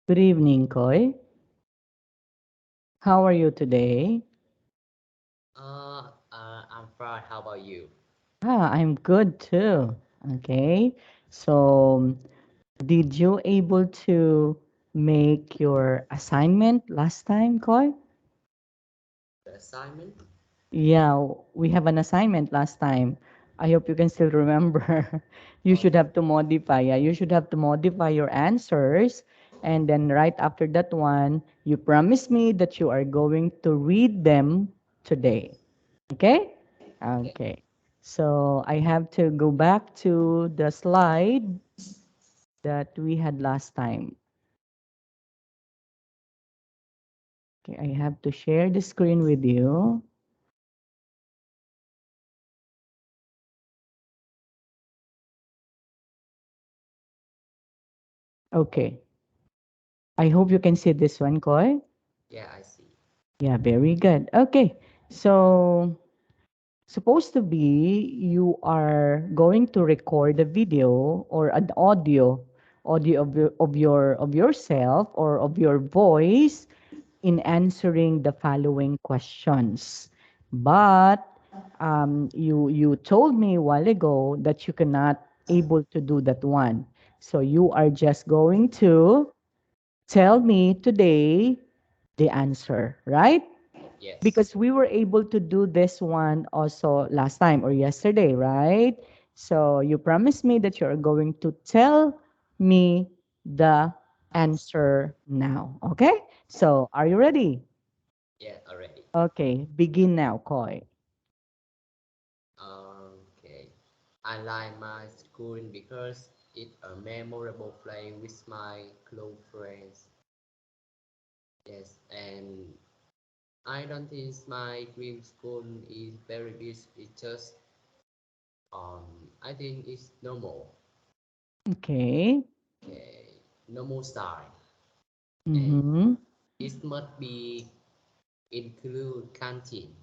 Good evening, Khoi. How are you today? I'm fine. How about you? I'm good too. Okay. So, did you able to make your assignment last time, Khoi? The assignment? Yeah, we have an assignment last time. I hope you can still remember. You Oh, should have to modify. Yeah, you should have to modify your answers. And then right after that one, you promise me that you are going to read them today. Okay? okay. Okay. So I have to go back to the slide that we had last time. Okay, I have to share the screen with you. Okay. I hope you can see this one, Koy. Yeah, I see. Yeah, very good. Okay. So supposed to be you are going to record a video or an audio of yourself or of your voice in answering the following questions. But you told me a while ago that you cannot able to do that one. So you are just going to tell me today the answer, right? Yes. Because we were able to do this one also last time or yesterday, right? So you promised me that you're going to tell me the answer now. Okay? So are you ready? Yeah, already. Okay, begin now, Koi. Okay. I like my school because it's a memorable playing with my close friends. Yes, and I don't think my dream school is very big. It's just I think it's normal. Okay. Okay, normal style, and Mm-hmm. it must be include canteen,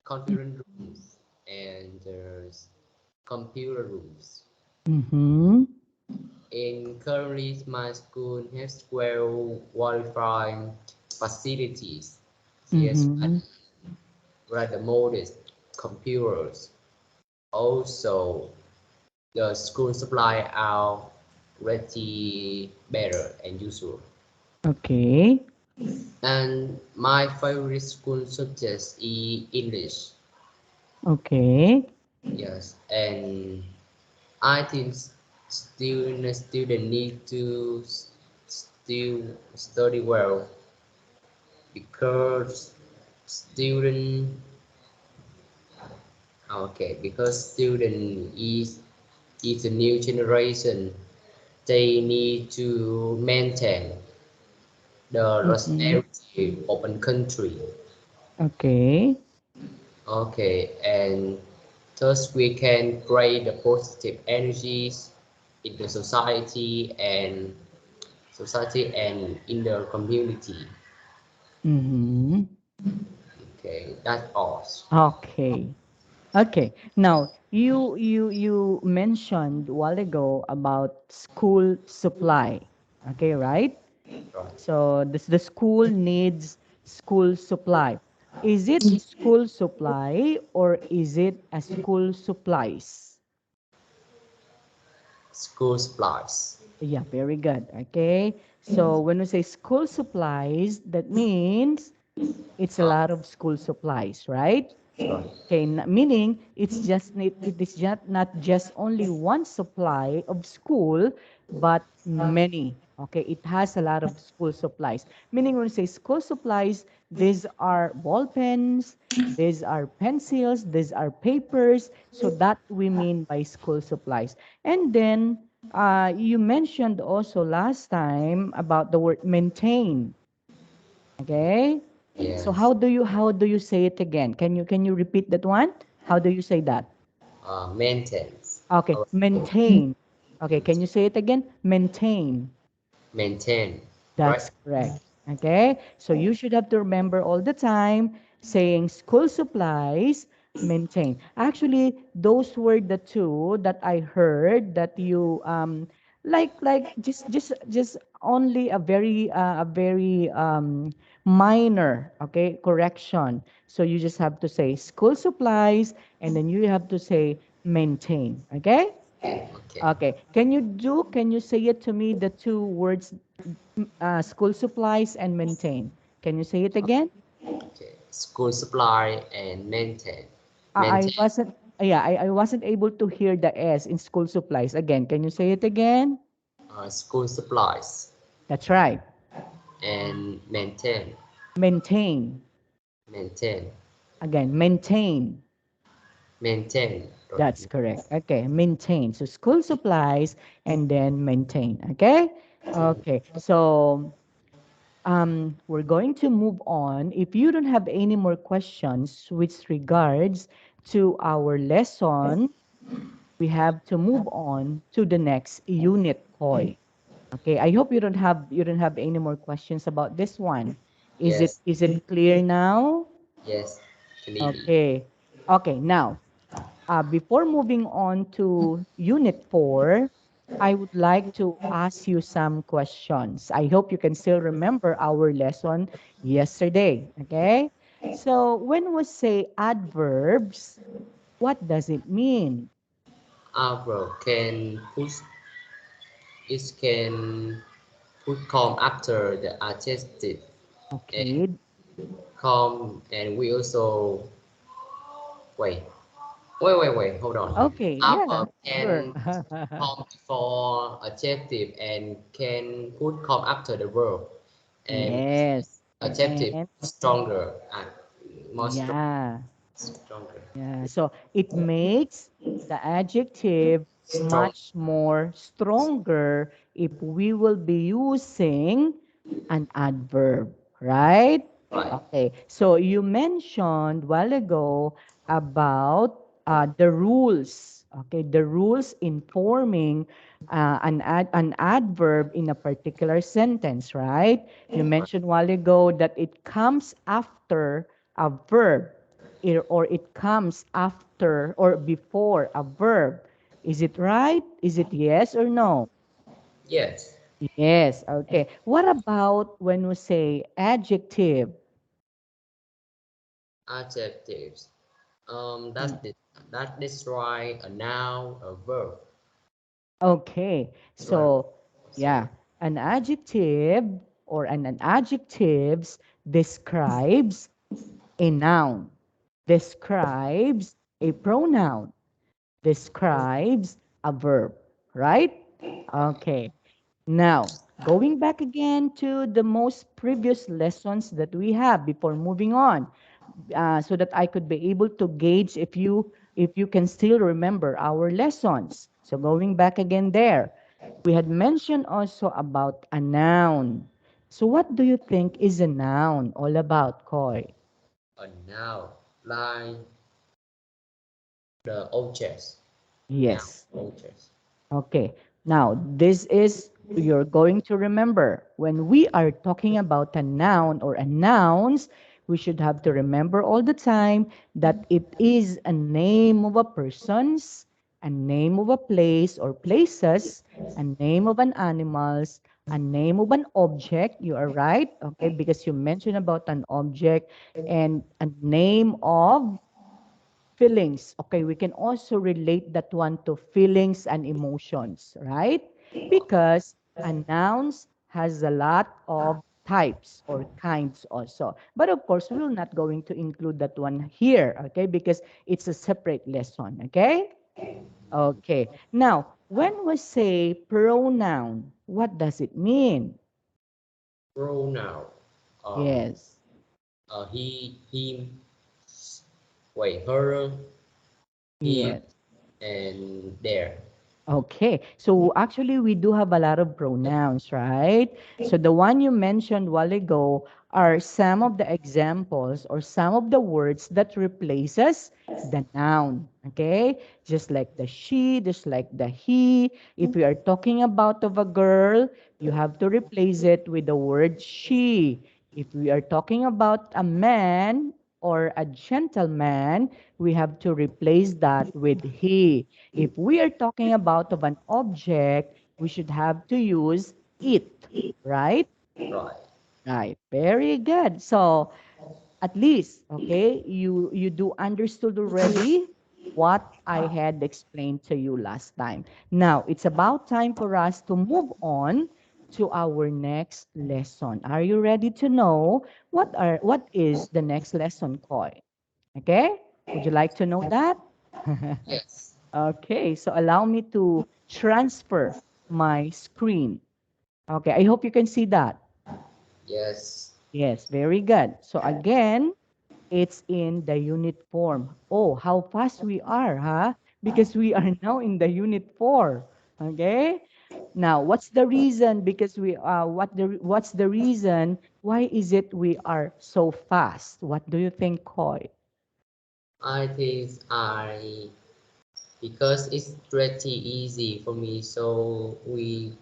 conference rooms, and there's computer rooms. Mm-hmm. In currently, my school has well Wi-Fi facilities. Yes, Mm-hmm. rather modest computers. Also, the school supply are pretty better and useful. Okay. And my favorite school subject is English. Okay. Yes, and I think student need to still study well because student student is a new generation. They need to maintain the Mm-hmm. prosperity of a country. Okay. Okay, and thus we can create the positive energies in the society and in the community. Mm-hmm. Okay, that's all. Okay. Okay. Now, you mentioned a while ago about school supply. Okay, right? Right. So this the school needs school supply. Is it school supply or is it a school supplies? School supplies. Yeah, very good. Okay. So when we say school supplies, that means it's a Uh, lot of school supplies, right? right. Okay, meaning it is just not just only one supply of school, but many. Okay, it has a lot of school supplies. Meaning when we say school supplies, these are ball pens, these are pencils, these are papers. So that we mean by school supplies. And then you mentioned also last time about the word maintain. Okay. So Yes. how do you say it again? Can you repeat that one? How do you say that? Maintenance. Okay, Our maintain. Okay, can maintain. you say it again? Maintain. Maintain. Right. That's correct. Okay, so you should have to remember all the time saying school supplies, maintain. Actually, those were the two that I heard that you like just only a very minor, okay, correction. So you just have to say school supplies, and then you have to say maintain, okay? Okay. Okay, can you say it to me, the two words, school supplies and maintain? Can you say it again? Okay. School supply and maintain. I Maintain. wasn't, yeah, I wasn't able to hear the S in school supplies. Again, can you say it again? School supplies That's right. and maintain. Maintain. Maintain. Again, maintain. Maintain. Rồi. That's correct. Okay, maintain. So school supplies and then maintain. Okay? Okay. So we're going to move on. If you don't have any more questions with regards to our lesson, we have to move on to the next unit, Khoi. Okay, I hope you don't have any more questions about this one. Yes. Is it clear now? Yes. Clearly. Okay. Okay, now, before moving on to Unit 4, I would like to ask you some questions. I hope you can still remember our lesson yesterday. Okay? So, when we say adverbs, what does it mean? Our can put it can put com after the adjective and Okay. com, and we also wait. Wait. Hold on. Okay. Yeah, Our sure. can come before adjective and can put com after the verb, and Yes. adjective And stronger and more yeah. stronger. Yeah, so it makes the adjective Strong. much more stronger if we will be using an adverb, right? Right. Okay, so you mentioned while ago about the rules, okay, the rules in forming an adverb in a particular sentence, right? You mentioned while ago that it comes after a verb, or it comes after or before a verb. Is it right? Is it yes or no? Yes. Yes. Okay. What about when we say adjective? Adjectives. Mm. That describe a noun, a verb. Okay. That's what So, I'm saying. yeah, an adjective or an adjectives describes a noun, describes a pronoun, describes a verb, right? Okay. Now, going back again to the most previous lessons that we have before moving on, so that I could be able to gauge if you can still remember our lessons. So going back again there, we had mentioned also about a noun. So what do you think is a noun all about, Koi? A noun, like the objects. Noun, Yes. objects. Okay. Now, this is, you're going to remember when we are talking about a noun or a nouns, we should have to remember all the time that it is a name of a person's, a name of a place or places, a name of an animals, a name of an object. You are right, okay, because you mentioned about an object, and a name of feelings. Okay, we can also relate that one to feelings and emotions, right? Because a nouns has a lot of types or kinds also. But of course, we're not going to include that one here, okay? Because it's a separate lesson, okay? Okay. Now, when we say pronoun, what does it mean? Pronoun. Um, Yes. he, him, her, him, Yes. and there. Okay, so actually we do have a lot of pronouns, right? So the one you mentioned while ago are some of the examples or some of the words that replaces the noun, okay? Just like the she, just like the he. If we are talking about of a girl, you have to replace it with the word she. If we are talking about a man or a gentleman, we have to replace that with he. If we are talking about of an object, we should have to use it, right? Right. Right. Very good. So at least, okay, you do understood already what I had explained to you last time. Now it's about time for us to move on to our next lesson. Are you ready to know what is the next lesson, Koi? Okay? Would you like to know that? Yes. Okay, so allow me to transfer my screen. Okay, I hope you can see that. Yes. Yes, very good. So again, it's in the unit form. Oh, how fast we are, huh? Because we are now in the unit 4. Okay? Now, what's the reason? Because what's the reason? Why is it we are so fast? What do you think, Koi? I think I because it's pretty easy for me, so we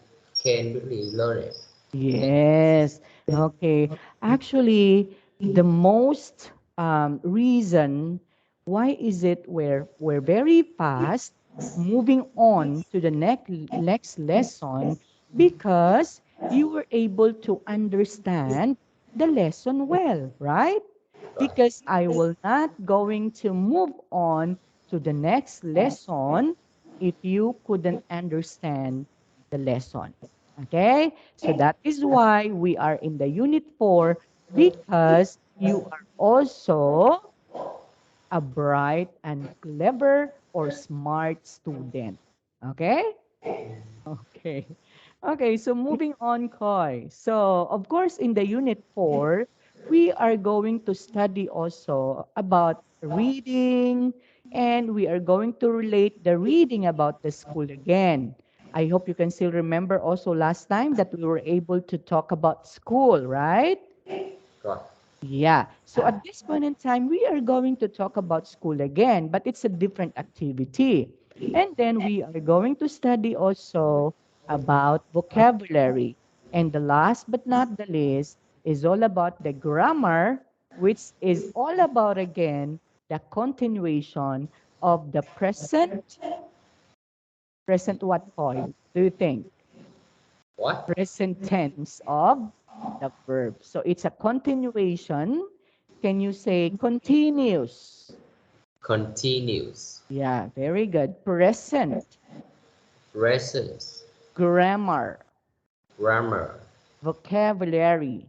can really learn it. Yes. Okay. Actually, the most reason why is it we're very fast moving on to the next lesson because you were able to understand the lesson well, right? Right. Because I will not going to move on to the next lesson if you couldn't understand the lesson. Okay? So that is why we are in the unit 4 because you are also a bright and clever or smart student. Okay? Okay. Okay, so moving on, Koi. So, of course, in the unit 4, we are going to study also about reading, and we are going to relate the reading about the school again. I hope you can still remember also last time that we were able to talk about school, right? Right. Yeah. So at this point in time, we are going to talk about school again, but it's a different activity. And then we are going to study also about vocabulary. And the last but not the least is all about the grammar, which is all about again the continuation of the present what point do you think? What? Present tense of the verb. So it's a continuation. Can you say continuous? Continues. Yeah, very good. Present, Presence. grammar, Grammar. vocabulary,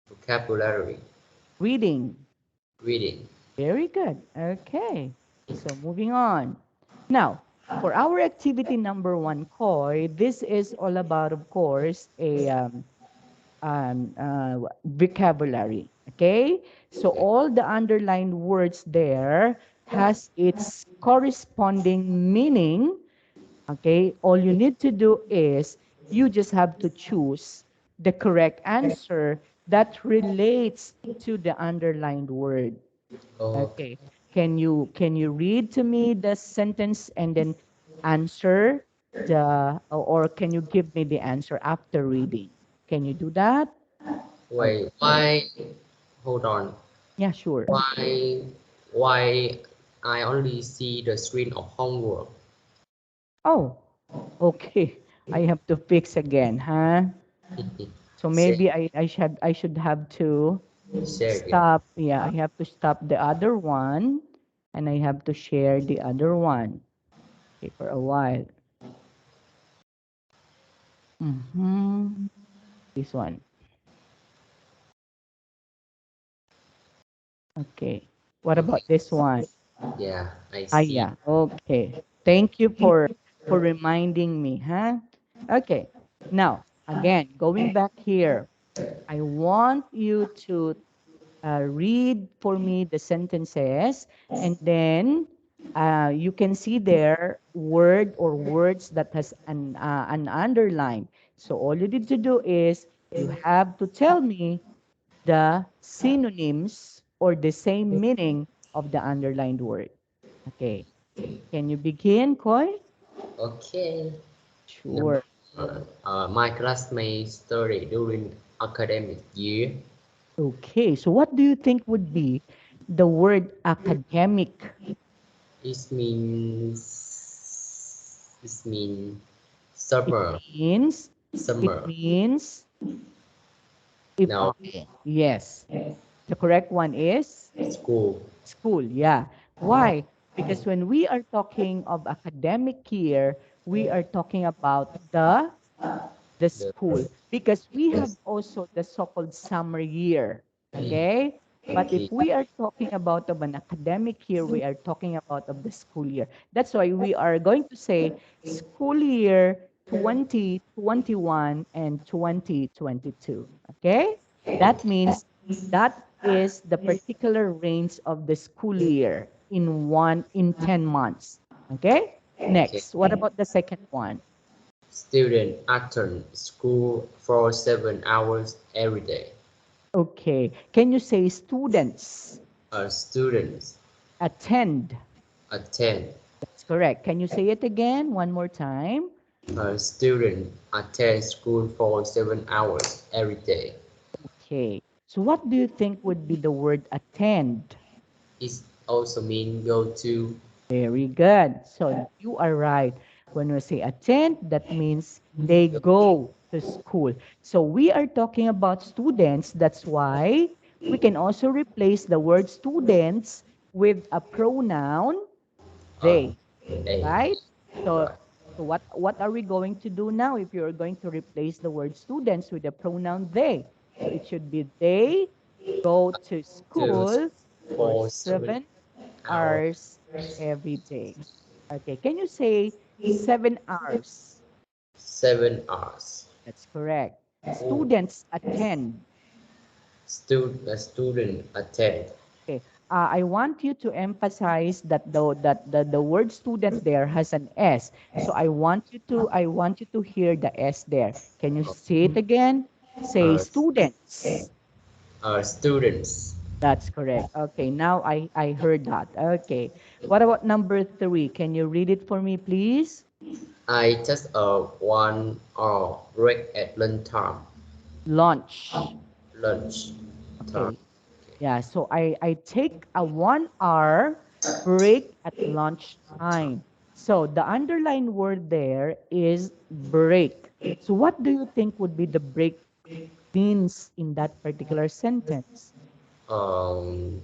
Vocabulary. reading. Reading. Very good. Okay. So moving on. Now, for our activity number 1, Koi, this is all about, of course, a vocabulary. Okay, so all the underlined words there has its corresponding meaning. Okay, all you need to do is you just have to choose the correct answer that relates to the underlined word. Oh, Okay, can you read to me the sentence and then answer or can you give me the answer after reading? Can you do that? wait. Okay. Why? Hold on. Yeah, sure. Why? Why? I only see the screen of homework. Oh, okay. I have to fix again, huh? So Share. maybe I should have to Share again. stop. Yeah, I have to stop the other one and I have to share the other one. Okay, for a while. Mm-hmm. This one. Okay. What Okay. about this one? Yeah, I Ah, see. yeah. Okay. Thank you for reminding me, huh? Okay. Now, again, going back here, I want you to read for me the sentences, and then you can see there word or words that has an underline. So all you need to do is you have to tell me the synonyms or the same meaning of the underlined word. Okay. Can you begin, Koi? Okay. Number Sure. one. My classmates study during academic year. Okay. So what do you think would be the word academic? It means It Summer. means, it Summer. means, if, Now, okay, yes. The correct one is school. school, yeah. Why? Because when we are talking of academic year, we are talking about the The school because we have yes. also the so-called summer year. Okay? But if Okay. we are talking about of an academic year, we are talking about of the school year. That's why we are going to say school year 2021 and 2022. Okay? That means that is the particular range of the school year in 10 months. Okay? Okay. Next, what about the second one? Student attend school for 7 hours every day. Okay. Can you say students Students attend? attend. That's correct. Can you say it again one more time? Student attend school for 7 hours every day. Okay. So what do you think would be the word attend? It also means go to. Very good. So you are right. When we say attend, that means they go to school. So we are talking about students. That's why we can also replace the word students with a pronoun Uh, they. a. Right? So, Right. so what are we going to do now if you're going to replace the word students with the pronoun they? So it should be they go to To school for for seven 7 hours hours. every day. Okay, can you say 7 hours? 7 hours. That's correct. Oh, Students attend. a student attend. Okay. I want you to emphasize that the word student there has an S. So I want you to hear the S there. Can you say it again? Say Uh, students. Students. That's correct. Okay, now I heard that. Okay. What about number three? Can you read it for me, please? I just 1 hour break at lunch time. Lunch. Lunch time. Okay. Yeah, so I take a 1 hour break at lunchtime. So the underlined word there is break. So what do you think would be the break means in that particular sentence? Um,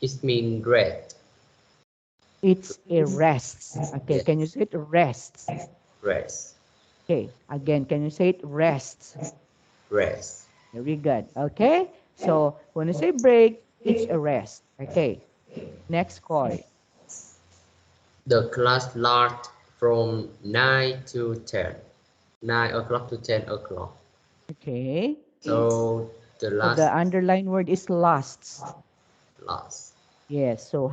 it means red. It's a rest. Okay, can you Yes, say it rests? rest, Okay, again, can you say it rests? rest. Very good. Okay, so when you say break, it's a rest. Okay, next call. The class lasts from 9 to 10. 9 o'clock to 10 o'clock. Okay, So the so the last underlined word is lasts. last. Yes. So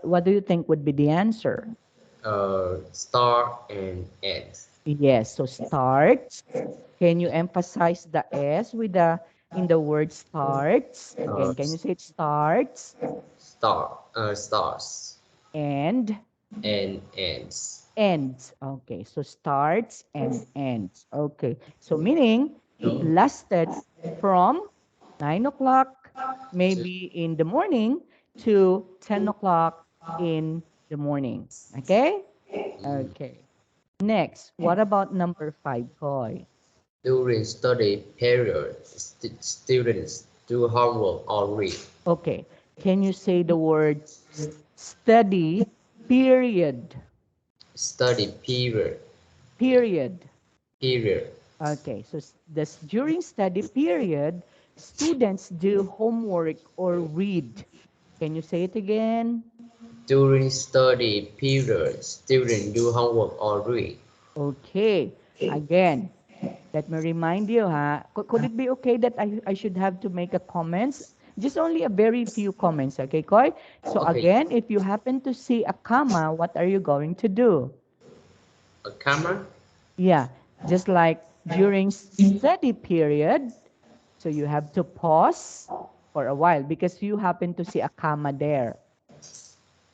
what do you think would be the answer? Start and ends. Yes. So starts. Can you emphasize the S with the in the word starts? Uh, Again, can you say it starts Starts and and ends. ends? Okay. So starts and ends. Okay. So meaning it lasted from 9 o'clock, To, maybe in the morning, to 10 o'clock in the morning. Okay? mm, Okay. Next, what about number five, Khoi? During study period, students do homework or read. Okay. Can you say the word study period? Study period. Period. Period. Okay. So this during study period, students do homework or read. Can you say it again? During study period, students do homework or read. Okay. Again, let me remind you, ha? Could it be okay that I should have to make a comments? Just only a very few comments, okay, Koi? So Okay, again, if you happen to see a comma, what are you going to do? a camera. Yeah, just like during study period, so you have to pause for a while because you happen to see a comma there.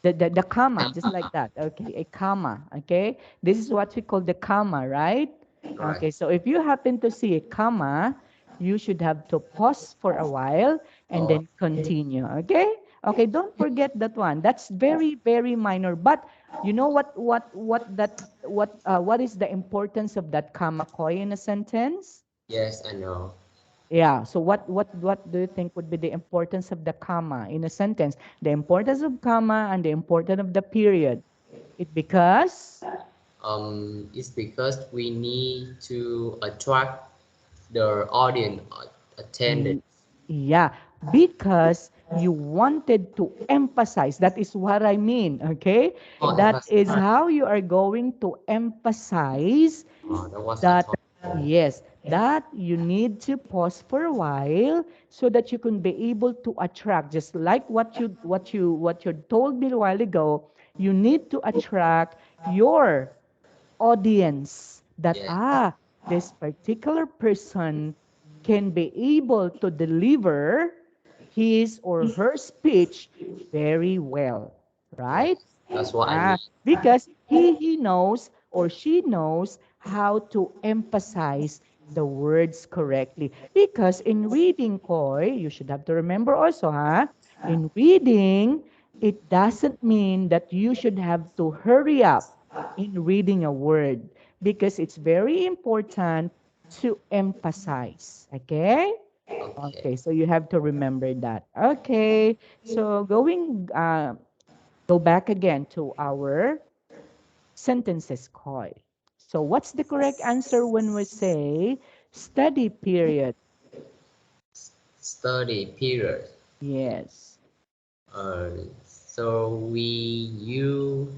The comma, just like that. Okay, a comma. Okay, this is what we call the comma, right? Right. Okay, so if you happen to see a comma, you should have to pause for a while and Or then continue. Okay, okay, don't forget that one. That's very, very minor, but You know what is the importance of that comma, Khoi, in a sentence? Yes, I know. Yeah. So what do you think would be the importance of the comma in a sentence? The importance of comma and the importance of the period. It because It's because we need to attract the audience attendance. Y- Yeah, because you wanted to emphasize. That is what I mean, okay? Oh, That is emphasize. how you are going to emphasize Oh, that was I that, thought. yes, that you need to pause for a while so that you can be able to attract, just like what you told me a while ago, you need to attract your audience that Yes, this particular person can be able to deliver his or her speech very well, yes. right? That's what I mean. Because he knows or she knows how to emphasize the words correctly. Because in reading, Koi, you should have to remember also, in reading, it doesn't mean that you should have to hurry up in reading a word because it's very important to emphasize. Okay? Okay. Okay, so you have to remember that. Okay, so go back again to our sentences, Koi. So what's the correct answer when we say study period? Study period. Yes. Uh, so we you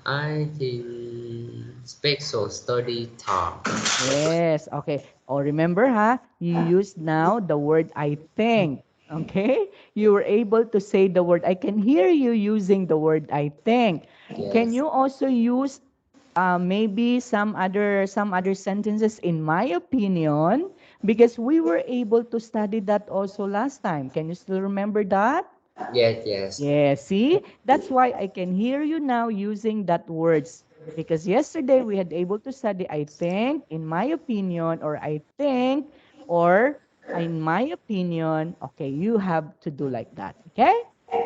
I think special study time. Yes. Okay. Oh, remember, you used now the word I think. Okay? You were able to say the word. I can hear you using the word I think. Can Yes. you also use maybe some other sentences in my opinion because we were able to study that also last time. Can you still remember that? Yes, yes. Yeah, see? That's why I can hear you now using that words. Because yesterday we had able to study, I think, in my opinion, or I think, or in my opinion, okay, you have to do like that. Okay?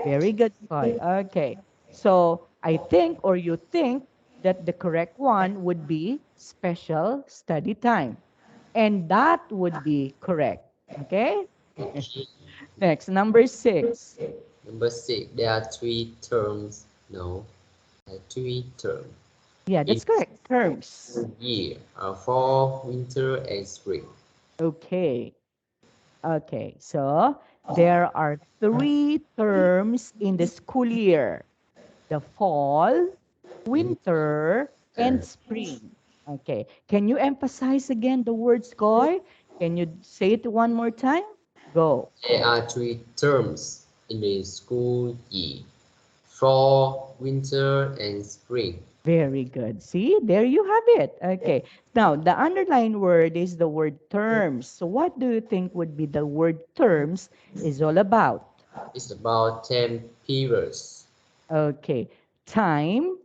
Very good, Koi. Okay. So I think or you think that the correct one would be special study time. And that would be correct. Okay? Okay. Next, number 6. Number six, there are three terms. No, there are three terms Yeah, in that's correct. Terms. year. Fall, winter, and spring. Okay. Okay. So there are three terms in the school year: the fall, winter, and Winter. spring. Okay. Can you emphasize again the words, Goy? Can you say it one more time? Go. There are three terms in the school year: fall, winter, and spring. Very good. See, there you have it. Okay. Now, the underlined word is the word terms. So what do you think would be the word terms is all about? It's about 10 periods. Okay. Time,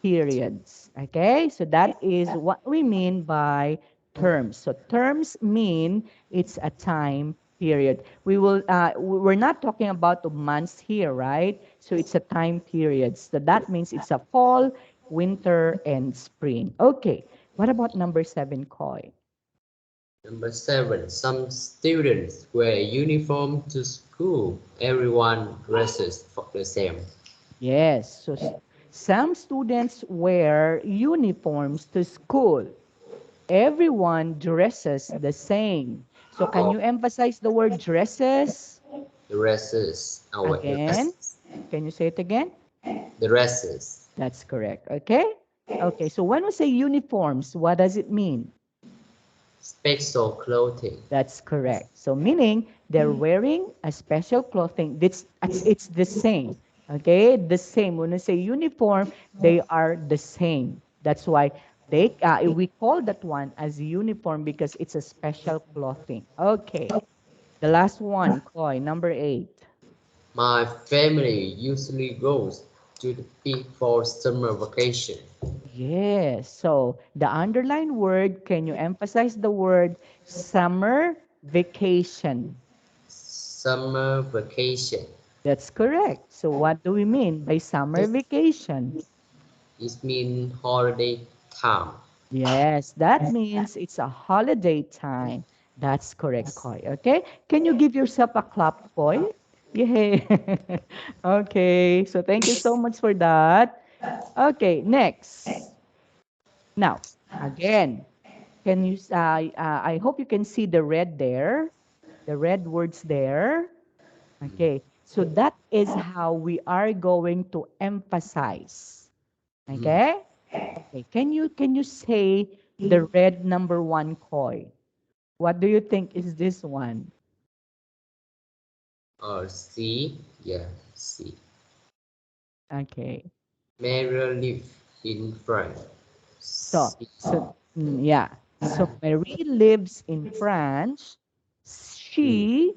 periods. Okay. So that is what we mean by terms. So terms mean it's a time period. We're not talking about the months here, right? So it's a time period. So that means it's a fall, winter, and spring. Okay. What about number 7, Koi? Number seven, some students wear uniform to school. Everyone dresses for the same. Yes. So some students wear uniforms to school. Everyone dresses the same. So can Or you emphasize the word dresses dresses, our again? Can you say it again? dresses, That's correct. Okay? Okay, so when we say uniforms, what does it mean? special clothing. That's correct. So meaning they're wearing a special clothing. It's the same. Okay? The same. When we say uniform, they are the same. That's why we call that one as uniform because it's a special clothing. Okay. The last one, Koi, number 8. My family usually goes to the peak for summer vacation. Yes. So the underlined word, can you emphasize the word summer vacation? Summer vacation. That's correct. So what do we mean by summer vacation? It means holiday time. Yes, that means it's a holiday time. That's correct, Koi. Okay. Can you give yourself a clap, Koi? Yay. Okay. So thank you so much for that. Okay. Next. Now, again, can you, I hope you can see the red there, the red words there. Okay. So that is how we are going to emphasize. Mm. Okay. Okay, can you say the red number one koi? What do you think is this one? Or C, yeah, C. Okay, Maria live in France. so C, so yeah. So Marie lives in France. mm. She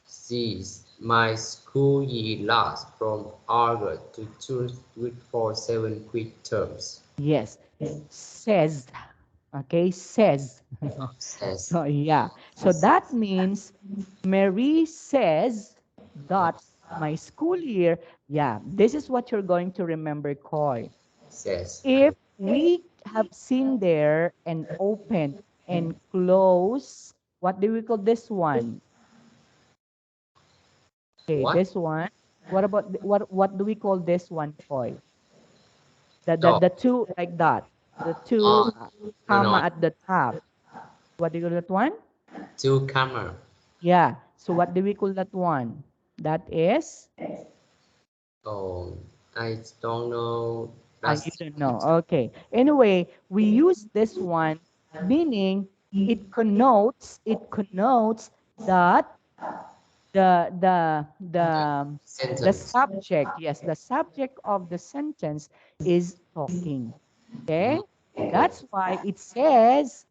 C is my school year lasts from August to June with 7 quick terms. yes says. Okay, says. Says, So yeah. So that means Mary says that my school year. Yeah, this is what you're going to remember, Koi. says, If we have seen there and open and close, what do we call this one? Okay, what? this one. What about what do we call this one, Koi? Dog. The two like that. The two Oh, no, comma no, at the top. What do you call that one? two camera. Yeah. So what do we call that one? That is Oh, I don't know. you That's don't know. Okay. Anyway, we use this one meaning it connotes that the sentence. subject, yes, the subject of the sentence is talking. Mm, Okay, that's why it says.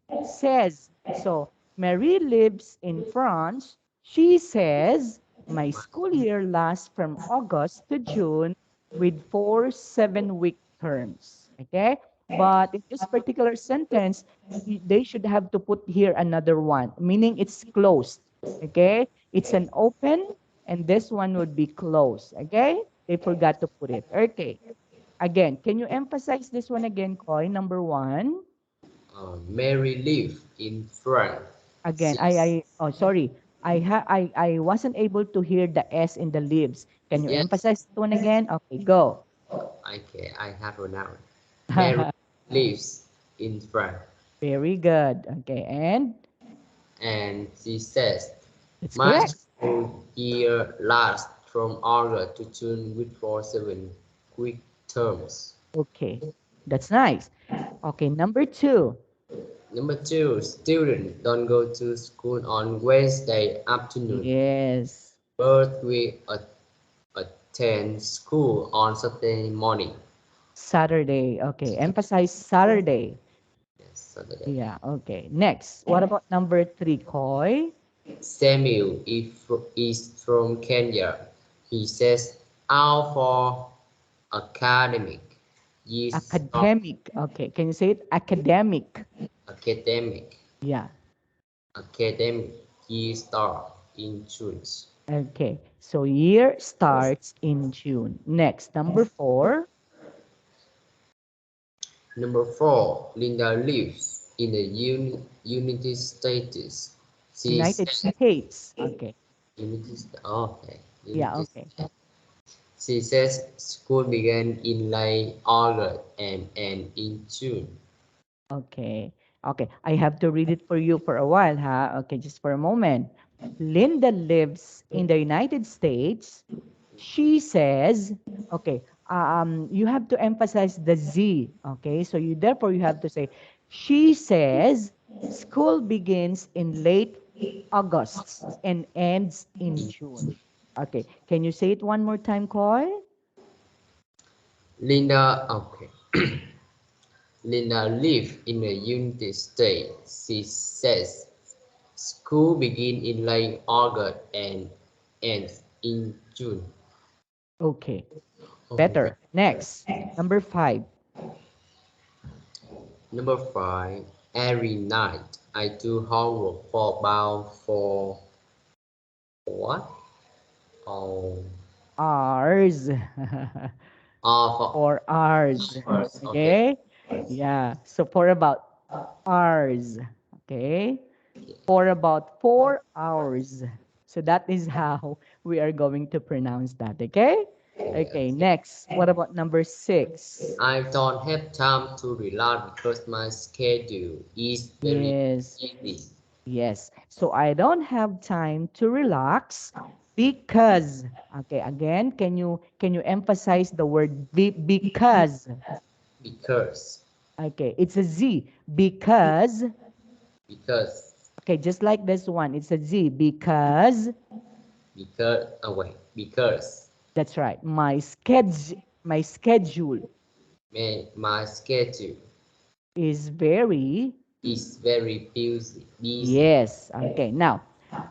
So Mary lives in France. She says my school year lasts from August to June with 4 7-week terms. Okay, but in this particular sentence they should have to put here another one, meaning it's closed. Okay, it's an open, and this one would be closed. Okay, they forgot to put it. Okay, again, can you emphasize this one again, Koi? Number one. Mary live in France. Again, Six. oh, sorry. I wasn't able to hear the S in the lips. Can you Yes. emphasize that one again? Okay, go. Okay, I have a noun. Mary lives in France, Very good. Okay, and and she says, it's "My correct. school year lasts from August to June with 7 quick terms." Okay, that's nice. Okay, number two. Number two, students don't go to school on Wednesday afternoon, Yes, but we attend school on Saturday morning. Saturday. Okay, emphasize Saturday. Yes, Saturday. Yeah, okay. Next, what about number three, Koi? Samuel is from Kenya. He says, out for academic year start, Academic. Okay, can you say it? Academic. academic, Yeah. academic year start in June. Okay, so year starts in June. Next, number four, Number four, Linda lives in the United States. She United says, States. Okay, Okay, yeah, United okay. States. She says school began in late August and end in June. Okay. Okay. I have to read it for you for a while, huh? Okay, just for a moment. Linda lives in the United States. She says, okay, you have to emphasize the Z. Okay, so you have to say, she says school begins in late August and ends in June. Okay, can you say it one more time, Coy? Linda, okay. Linda lives in the United States. She says school begins in late August and ends in June. Okay, Okay. better. Next, number five. Number five, every night I do homework for about for what? Oh, Ours. oh, For ours. for hours. Okay. Okay? Yeah. So for about ours. Okay? For about 4 hours. So that is how we are going to pronounce that. Okay? Okay, Yes. next. What about number 6? I don't have time to relax because my schedule is very Yes. busy. Yes. So I don't have time to relax because, okay, again, can you emphasize the word because? Because, Okay, it's a Z. Because, because, okay, just like this one, it's a Z. Because, wait, because that's right. My schedule my schedule is very. is very busy. Yes. Okay. Now,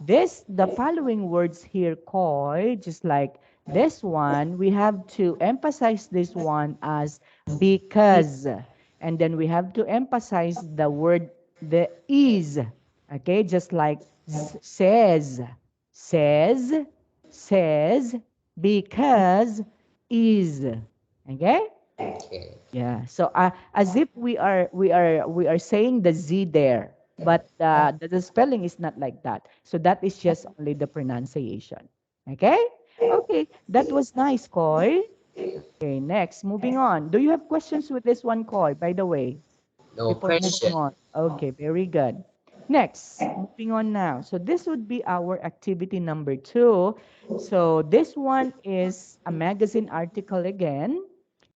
the following words here, Koi, just like this one, we have to emphasize this one as because, and then we have to emphasize the word the is. Okay, just like says, says, because is. Okay. Okay. Yeah. So as if we are saying the Z there, but the spelling is not like that. So that is just only the pronunciation. Okay? Okay. That was nice, Koi. Okay, next, moving on. Do you have questions with this one, Koi, by the way, No before question. moving on? Okay, very good. Next, moving on now. So this would be our activity number 2. So this one is a magazine article again.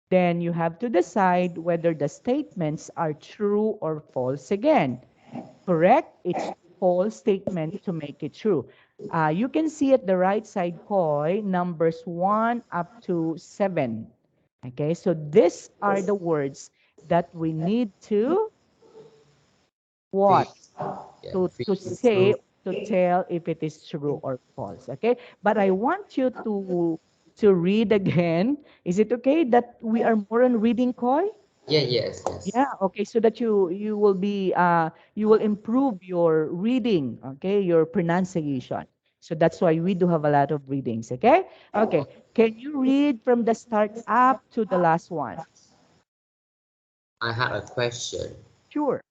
Then you have to decide whether the statements are true or false again. Correct? It's false statement to make it true. You can see at the right side, Koi, numbers 1 up to 7. Okay, so these are the words that we need to Fill, what? yeah, To fill say, true. to tell if it is true or false. Okay, but I want you to read again. Is it okay that we are more on reading, Koi? Yeah, yes, yes. Yeah, okay, so that you will improve your reading, okay, your pronunciation. So that's why we do have a lot of readings, okay? Okay, can you read from the start up to the last one? I have a question. Sure.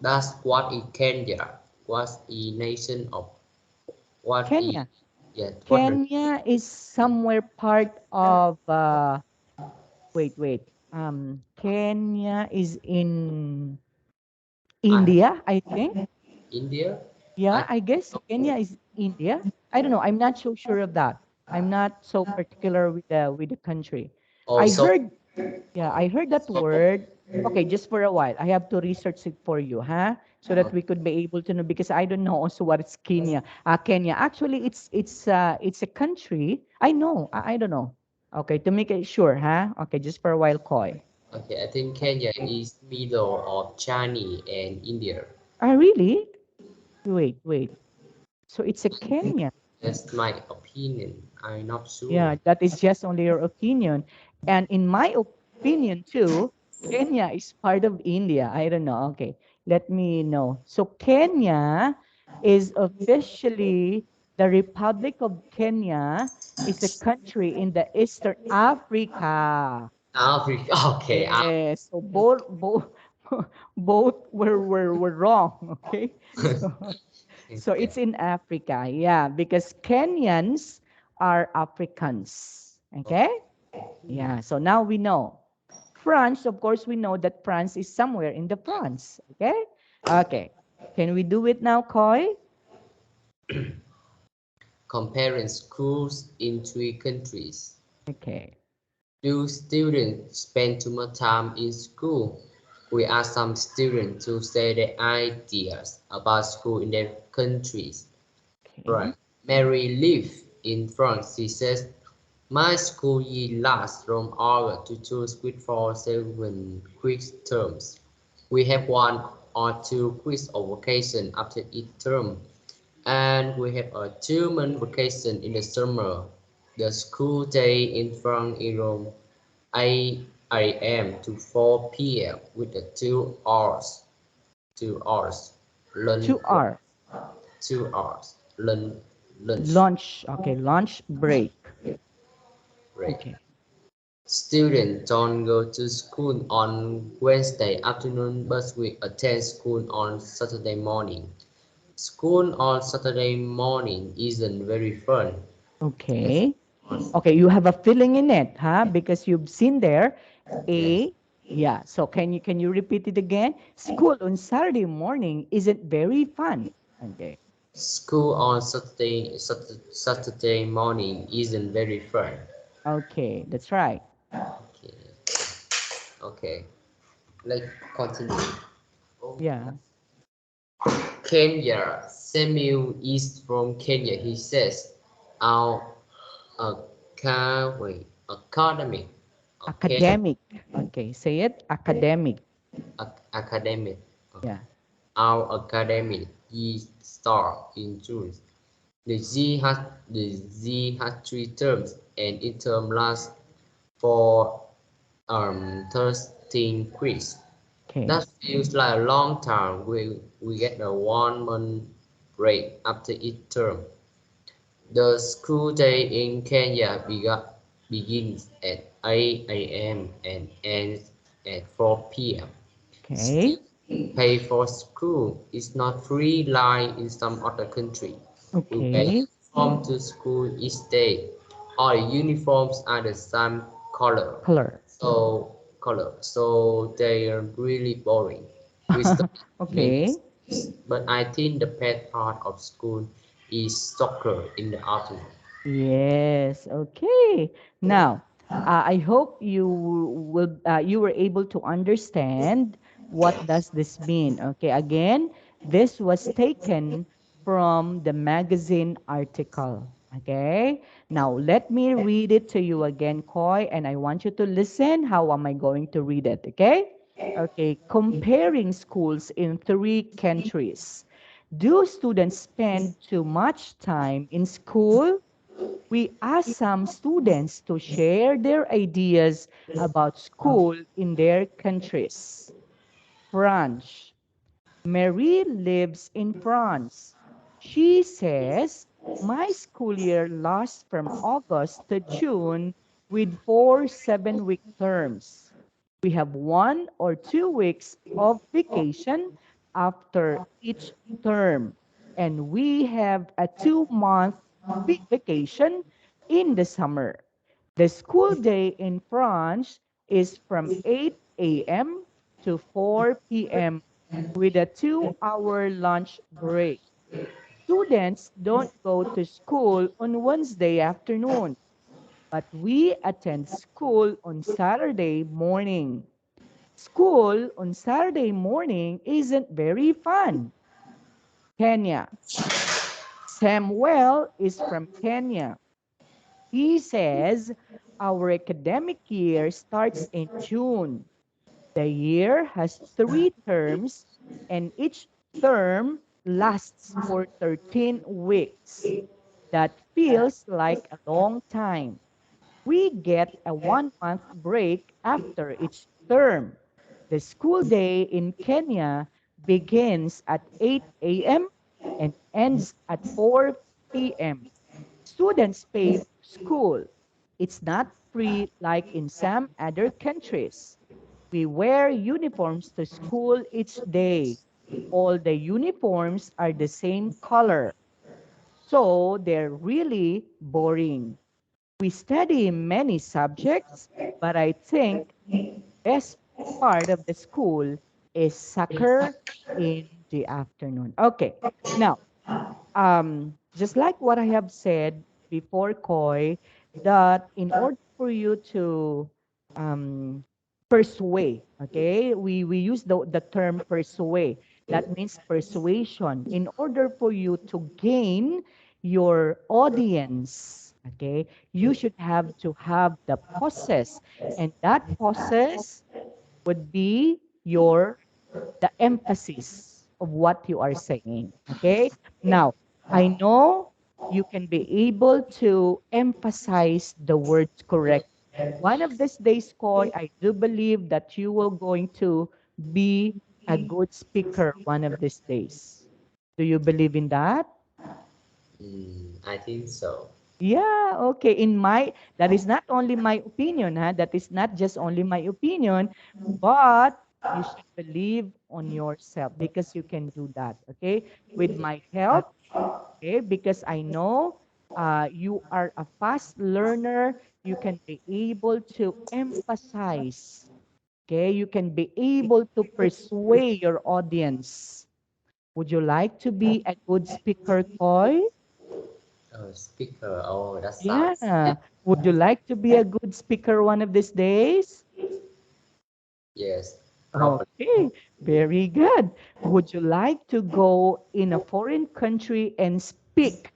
That's what is Kenya? What's the nation of what is Kenya. yes? What the Kenya is somewhere part of wait. Kenya is in I have India, I think. India? I Yeah, I guess Kenya is India. I don't know. I'm not so sure of that. I'm not so particular with the country. I also heard, yeah, I heard that word. Okay, just for a while. I have to research it for you, huh? So that we could be able to know because I don't know also what is Kenya. Kenya. Actually, it's a country. I know. I don't know. Okay, to make it sure, huh? Okay, just for a while, Koi. okay. I think Kenya is middle of China and India. Really? Wait. So it's a Kenya. That's my opinion. I'm not sure. Yeah, that is just only your opinion. And in my opinion too, Kenya is part of India. I don't know. Okay, let me know. So Kenya is officially the Republic of Kenya is a country in the Eastern Africa. Africa. Okay. Yes, so both both were wrong. Okay, so Okay. it's in Africa. Yeah, because Kenyans are Africans. Okay, yeah. So now we know. France, of course, we know that France is somewhere in the France. Okay, okay. Can we do it now, Koi? Comparing schools in three countries. Okay. Do students spend too much time in school? We ask some students to say their ideas about school in their countries. Okay. Right. Mary lives in France. She says, my school year lasts from August to June with for 7 quiz terms. We have 1 or 2 quiz or vacation after each term, and we have a 2 month vacation in the summer. The school day in France is from 8 a.m. to 4 p.m. with the 2 hours lunch 2 hours. 2 hours lunch lunch Lunch. Okay, lunch break. break. Okay. Students don't go to school on Wednesday afternoon, but we attend school on Saturday morning. School on Saturday morning isn't very fun. Yes. Okay. Okay, you have a feeling in it, huh? Because you've seen there Yes. a yeah. So can you repeat it again? School on Saturday morning isn't very fun. Okay. School on Saturday morning isn't very fun. Okay, that's right. Okay. Okay. Let's continue. Yeah. Kenya. Samuel is from Kenya. He says, our academic, okay, Academic. Okay, say it. Academic. academic, Yeah. our academic year start in June. The Z has three terms, and each term lasts for 13 quiz. Okay. That feels like a long time. We get a 1 month break after each term. The school day in Kenya begins at 8 a.m. and ends at 4 p.m. Okay. Students pay for school is not free like in some other country. We wear Okay. uniform to school each day. All uniforms are the same color. Color. So they are really boring. We study many Okay. subjects, but I think the best part of school is soccer in the afternoon. Yes. Okay. Now, I hope you were able to understand what does this mean. Okay. Again, this was taken from the magazine article. Okay. Now, let me read it to you again, Koi, and I want you to listen. How am I going to read it? Okay. Okay. Comparing schools in three countries. Do students spend too much time in school? We asked some students to share their ideas about school in their countries. France. Marie lives in France. She says, my school year lasts from August to June with 4 7-week terms. We have 1 or 2 weeks of vacation after each term, and we have a 2 month vacation in the summer. The school day in France is from 8 a.m. to 4 p.m. with a 2 hour lunch break. Students don't go to school on Wednesday afternoon, but we attend school on Saturday morning. School on Saturday morning isn't very fun. Kenya. Samuel is from Kenya. He says our academic year starts in June. The year has 3 terms, and each term lasts for 13 weeks. That feels like a long time. We get a 1 month break after each term. The school day in Kenya begins at 8 a.m. and ends at 4 p.m. Students pay for school. It's not free like in some other countries. We wear uniforms to school each day. All the uniforms are the same color, so they're really boring. We study many subjects, but I think best part of the school is soccer in the afternoon. Okay, now just like what I have said before, Koi, that in order for you to um, persuade, okay, we use the term persuade. That means persuasion. In order for you to gain your audience, okay, you should have to have the process, and that process would be your the emphasis of what you are saying. Okay. Now, I know you can be able to emphasize the words correct. One of these days, Koy, I do believe that you will going to be a good speaker one of these days. Do you believe in that? I think so. Yeah, okay. That is not only my opinion, huh? That is not just only my opinion, but you should believe on yourself because you can do that, okay? With my help, okay? Because I know you are a fast learner, you can be able to emphasize, okay? You can be able to persuade your audience. Would you like to be a good speaker, Koi? Speaker. Oh, that sounds. Yeah. Would you like to be a good speaker one of these days? Yes, probably. Okay, very good. Would you like to go in a foreign country and speak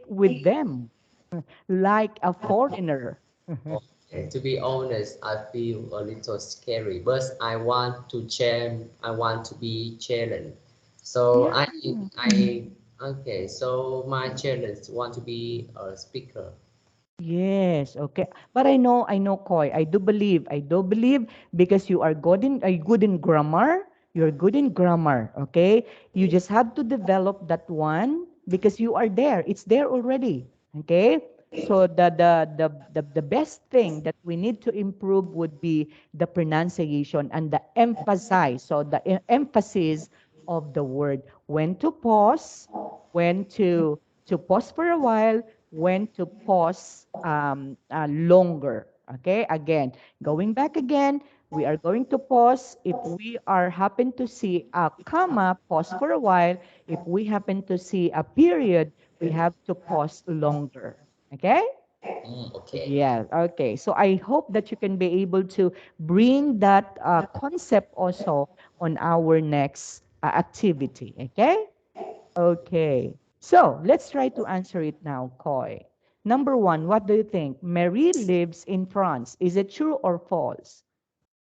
with them like a foreigner? Okay. To be honest, I feel a little scary, but I want to change. I want to be challenged. So Yeah. okay. So my challenge want to be a speaker. Yes, okay. But I know, Koi. I do believe because are good in grammar. You're good in grammar, okay? You just have to develop that one because you are there. It's there already, okay? So the best thing that we need to improve would be the pronunciation and the emphasize. So the emphasis of the word, when to pause, when to pause for a while, when to pause longer. Okay, again, going back again, we are going to pause. If we are happen to see a comma, pause for a while. If we happen to see a period, we have to pause longer. Okay? Okay. Yeah, okay. So I hope that you can be able to bring that concept also on our next activity. Okay? Okay. So let's try to answer it now, Koi. Number one, what do you think? Mary lives in France. Is it true or false?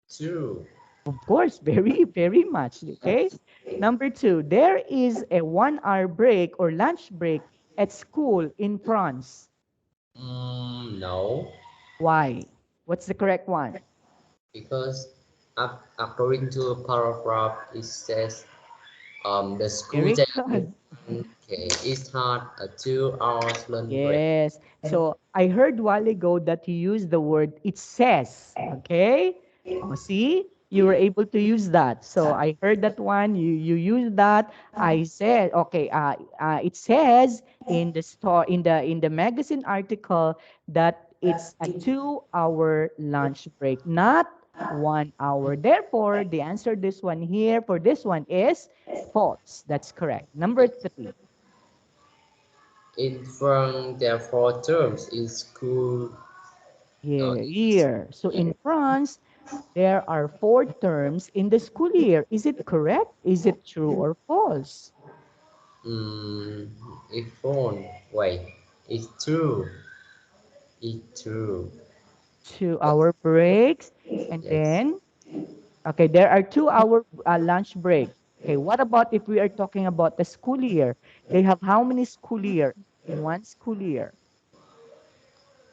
True. Of course, very, very much. Okay. Number two, there is a 1 hour break or lunch break at school in France. No, Why? What's the correct one? because according to a paragraph, it says the school Very day good. okay, is had a 2 hours lunch break. Yes. So I heard while ago that you use the word it says. Okay. Oh, see, you were able to use that. So I heard that one. You use that. I said okay. It says in the store in the magazine article that it's a 2 hour lunch break, not 1 hour. Therefore, the answer this one here for this one is false. That's correct. Number three. In front, there are 4 terms in school. Year. So in France, there are 4 terms in the school year. Is it correct? Is it true or false? Mm, if phone, wait, it's true. It's true. 2 hour breaks. And Yes, then, okay, there are 2 hour lunch break. Okay, what about if we are talking about the school year? They have how many school year in one school year?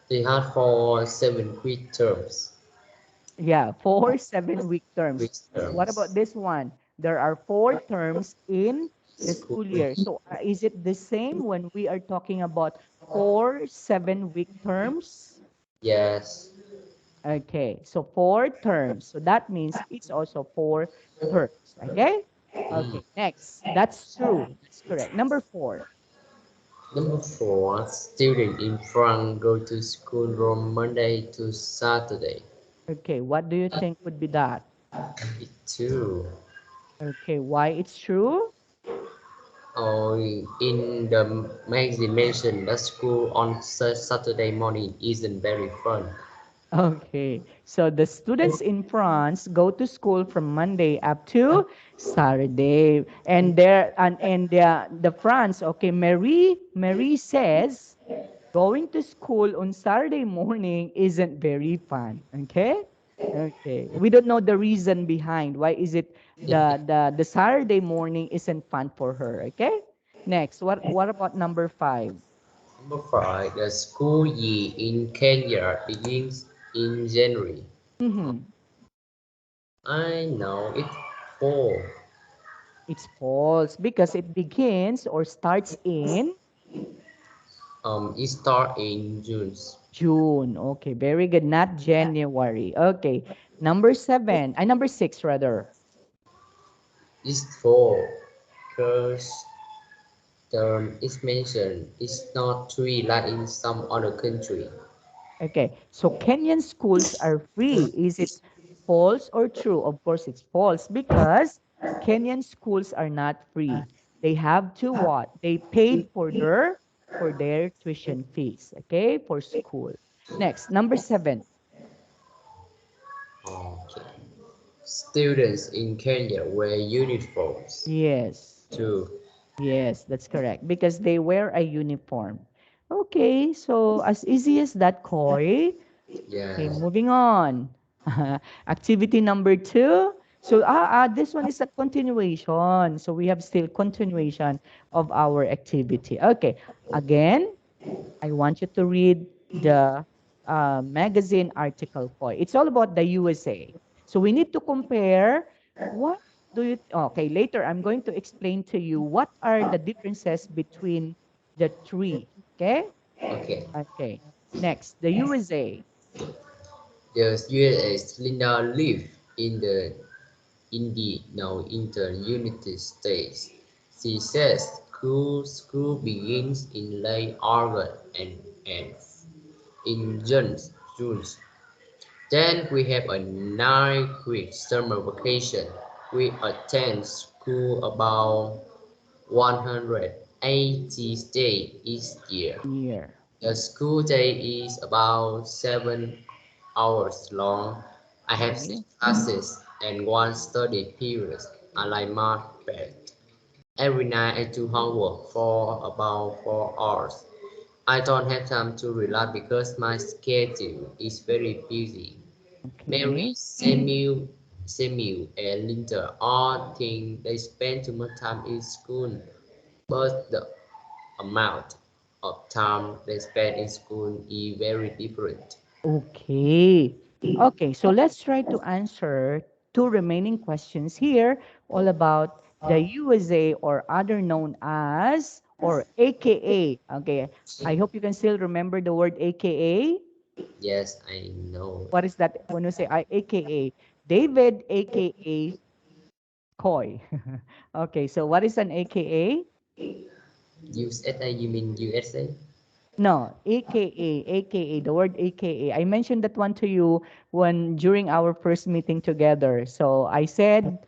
they had for 7 quick terms. Yeah, 4 7 week terms. Quick What about terms. this one? There are 4 terms in the School. school year. So is it the same when we are talking about 4 7 week terms? Yes. Okay, so 4 terms. So that means it's also 4 terms. Okay? Mm. Okay, next. That's true. That's correct. Number four. Number 4, student in front go to school from Monday to Saturday. Okay, what do you think would be that? It too. Okay, why it's true? Or in the magazine mentioned that school on Saturday morning isn't very fun. Okay, so the students in France go to school from Monday up to Saturday, and the France. Okay, Marie says going to school on Saturday morning isn't very fun. Okay, okay, we don't know the reason behind why is it the Saturday morning isn't fun for her. Okay, next, what about number five? Number 5, the school year in Kenya begins in January. Mm-hmm. I know it 4. It's false because it begins or starts in. It start in June. June. Okay, very good. Not January. Okay. Number seven. Number six rather. It's for because term is mentioned. It's not three like in some other country. Okay. So Kenyan schools are free. Is it false or true? Of course it's false because Kenyan schools are not free. They have to what? They paid for their tuition fees. Okay, for school. Next, number seven. Okay. Students in Kenya wear uniforms Yes. too. Yes, that's correct. Because they wear a uniform. Okay, so as easy as that, Koi. Okay, Yes. moving on. Activity number two. So this one is a continuation. So we have still continuation of our activity. Okay, again, I want you to read the magazine article, Koi. It's all about the USA. So we need to compare what do you, okay, later I'm going to explain to you what are the differences between the three. Okay? Okay. Okay. Next, the USA. The U.S. Linda live in the now in the United States. She says school begins in late August and ends in June. Then we have a 9 week summer vacation. We attend school about 180 days each year. Year. The school day is about 7 hours long. I have Okay. 6 classes and one study period. Unlike my bed. Every night I do homework for about 4 hours. I don't have time to relax because my schedule is very busy. Mary, Okay. Samuel, and Linda all think they spend too much time in school, but the amount of time they spend in school is very different. Okay. Okay, so let's try to answer two remaining questions here, all about the USA or other known as or AKA. Okay, I hope you can still remember the word AKA. Yes, I know. What is that when we say AKA? David, AKA Khoi. Okay, so what is an AKA? USA, you mean USA? No, AKA, the word AKA. I mentioned that one to you when during our first meeting together. So I said,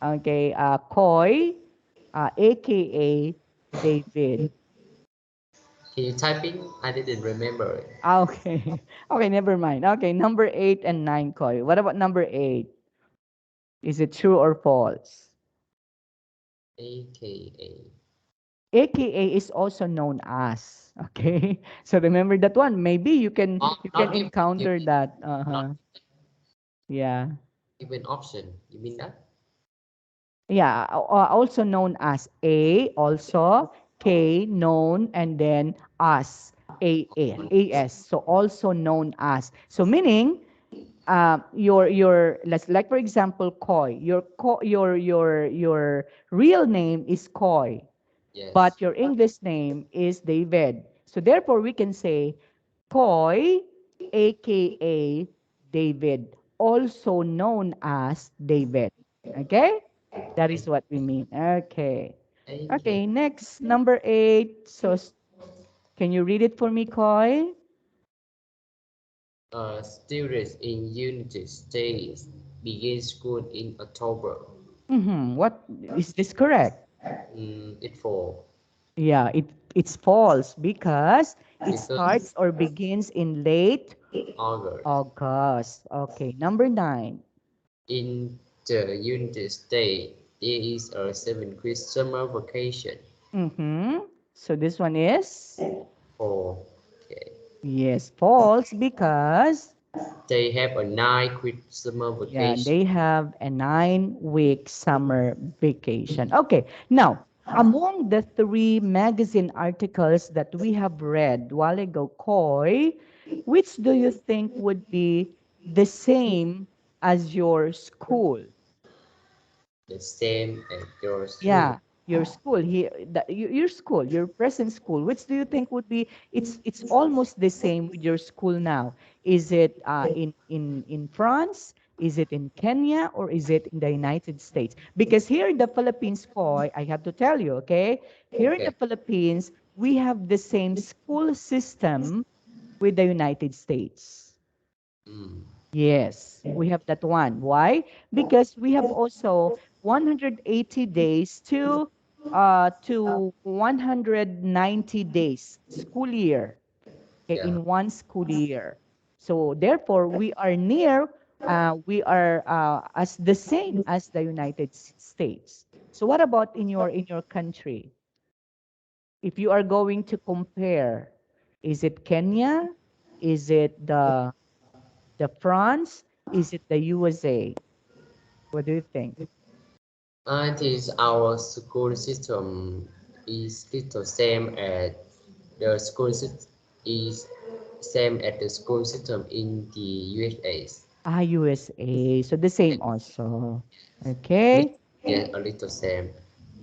okay, Koi, AKA David. Can you type in? I didn't remember it. Okay, okay, never mind. Okay, number eight and nine, Koi. What about number eight? Is it true or false? AKA. AKA is also known as. Okay, so remember that one. Maybe you can Not encounter that. not Yeah. even option. You mean that? Yeah, also known as A, also K, known, and then as, AS. So also known as. So meaning, your let's like for example, Koi. Your real name is Koi, Yes. but your English name is David. So therefore, we can say Koi, aka David, also known as David. Okay? That is what we mean. Okay. AKA. Okay, next, number eight. So can you read it for me, Koi? Students in United States begin school in October. Mm-hmm. What is this correct? It for Yeah, it's false because it because starts or begins in late August. August. Okay, number nine. In the United States, there is a 7 week summer vacation Mm-hmm. So this one is for okay. yes, false because They have a 9 week summer yeah, vacation. they have a 9 week summer vacation. Okay, now among the three magazine articles that we have read while ago, Koi, which do you think would be the same as your school? The same as your school. Yeah, your school here, your school, your present school, which do you think would be, it's almost the same with your school now? Is it in France? Is it in Kenya, or is it in the United States? Because here in the Philippines, Khoi, I have to tell you, okay? Here in Okay. the Philippines, we have the same school system with the United States. Mm. Yes, we have that one. Why? Because we have also 180 days to 190 days school year, okay, Yeah. in one school year. So therefore, we are near, we are as the same as the United States. So what about in your country? If you are going to compare, is it Kenya? Is it the France? Is it the USA? What do you think? I think our school system is little same as the school system is same as the school system in the USA. Ah, USA. So the Yeah, same also. lit- Okay. yeah, a little same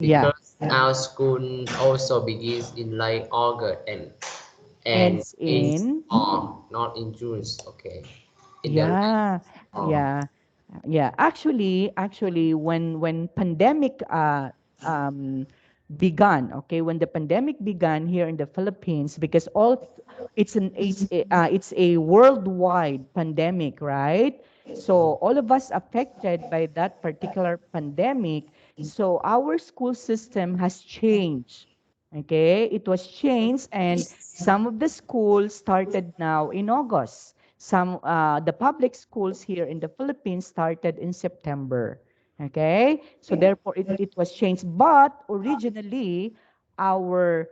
Yeah. because our school also begins in late August and Ends ends in. on not in June. Okay, in the late Yeah. on. Yeah. Yeah. Actually, when pandemic began, okay, when the pandemic began here in the Philippines, because it's a worldwide pandemic, right? So all of us affected by that particular pandemic. So our school system has changed. Okay, it was changed, and some of the schools started now in August. Some the public schools here in the Philippines started in September. Okay, so therefore it was changed. But originally, our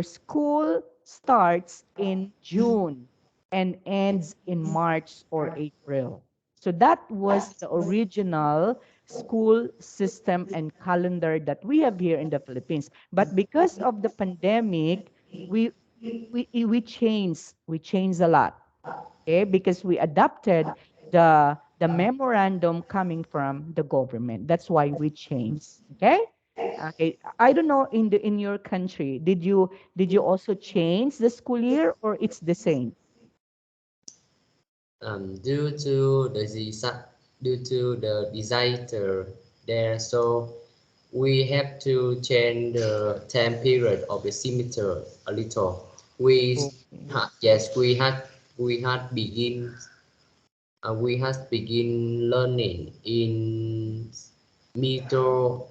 school starts in June and ends in March or April. So that was the original school system and calendar that we have here in the Philippines. But because of the pandemic, we we changed a lot. Okay, because we adopted the memorandum coming from the government. That's why we changed. Okay. Okay. I don't know in your country, did you also change the school year, or it's the same? Due to the due to the disaster there, so we have to change the time period of the semester a little. Okay. Yes, we had begin learning middle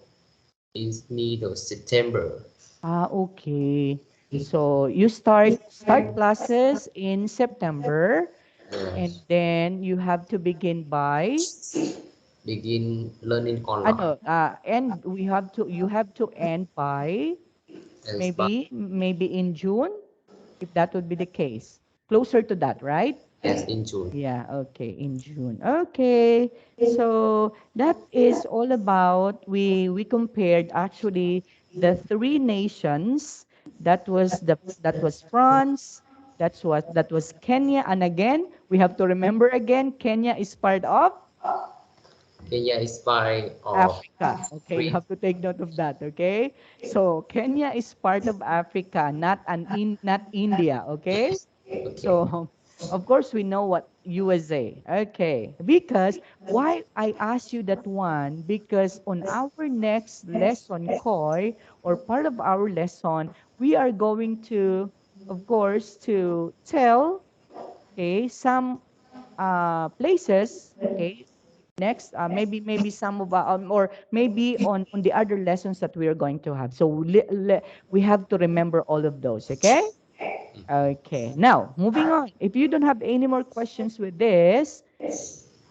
middle September. Okay. So you start classes in September, and Yes, then you have to begin by begin learning online. and we have to you have to end by Yes, but maybe in June, if that would be the case. Closer to that, right? yes in June. Yeah, okay, in June. Okay. So that is all about, we compared actually the three nations. That was France, that was Kenya, and again, we have to remember again, Kenya is part of Kenya is part of Africa. Okay, you three. have to take note of that. Okay, so Kenya is part of Africa, not India. Okay, Okay. so of course we know what USA. Okay, because why I asked you that one, because on our next lesson, Koi, or part of our lesson, we are going to, of course, to tell, okay, some places, okay, next, maybe some of or maybe on the other lessons that we are going to have. So we have to remember all of those. Okay. Okay, now moving on. If you don't have any more questions with this,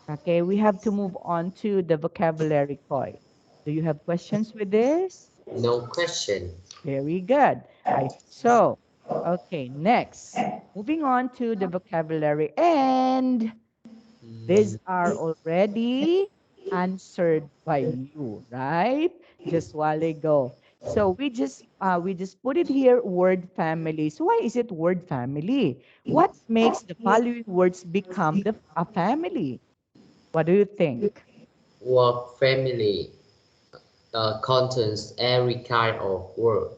okay, we have to move on to the vocabulary, Koi. Do you have questions with this? No question. Very good. I hope so. Okay, next. Moving on to the vocabulary, and these Mm, are already answered by you, right? Just while ago. So we just put it here, word family. So why is it word family? What makes the following words become a family? What do you think? work family. contains every kind of word,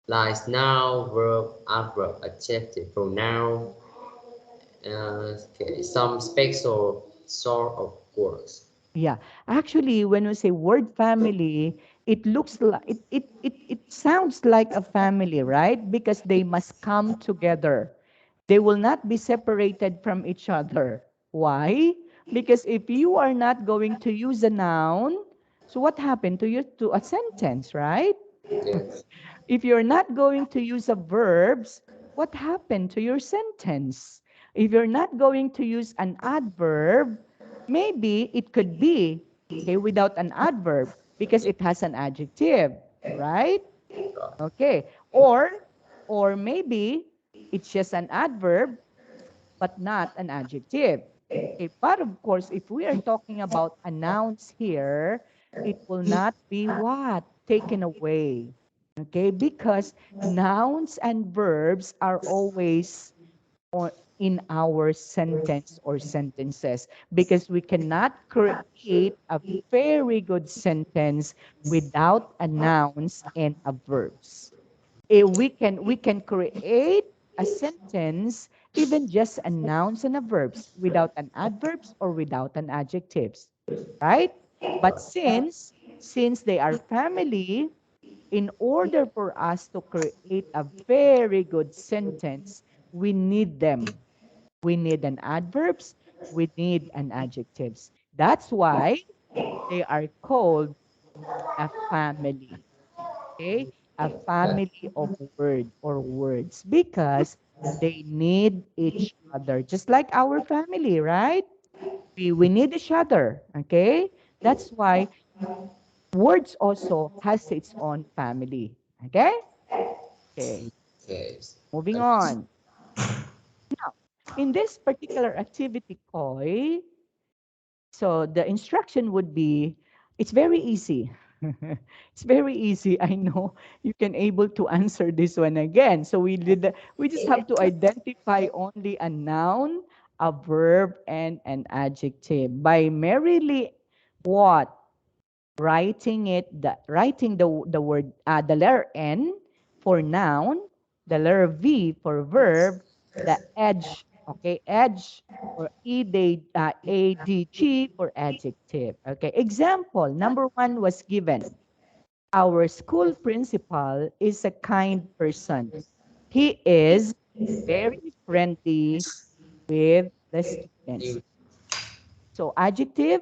like noun, verb, adverb, adjective, pronoun, okay, some special sort of words. Yeah. Actually, when we say word family, it looks like it sounds like a family, right? Because they must come together. They will not be separated from each other. Why? Because if you are not going to use a noun, so what happened to you to a sentence, right? Yes, If you're not going to use a verbs, what happened to your sentence? If you're not going to use an adverb, maybe it could be okay without an adverb because yes, it has an adjective, right? right. Okay. Or maybe it's just an adverb but not an adjective. Okay, but of course, if we are talking about a nouns here, it will not be what? Taken away. Okay, because nouns and verbs are always on, in our sentence or sentences because we cannot create a very good sentence without a nouns and a verbs. We can create a sentence even just a nouns and a verbs without an adverbs or without an adjectives, right? But since they are family, in order for us to create a very good sentence, we need them. We need an adverbs, we need an adjectives. That's why they are called a family. Okay, a family of word or words because they need each other, just like our family, right? We need each other. Okay, that's why words also has its own family. Okay. Okay, Yes. moving Uh, on. Now, in this particular activity, Koi, so the instruction would be, it's very easy. It's very easy. I know you can able to answer this one again. So we just have to identify only a noun, a verb, and an adjective by merely what? Writing the word the letter N for noun, the letter V for verb, the edge, okay, edge or ADG for adjective. Okay, example number one was given. Our school principal is a kind person. He is very friendly with the students. you, So adjective,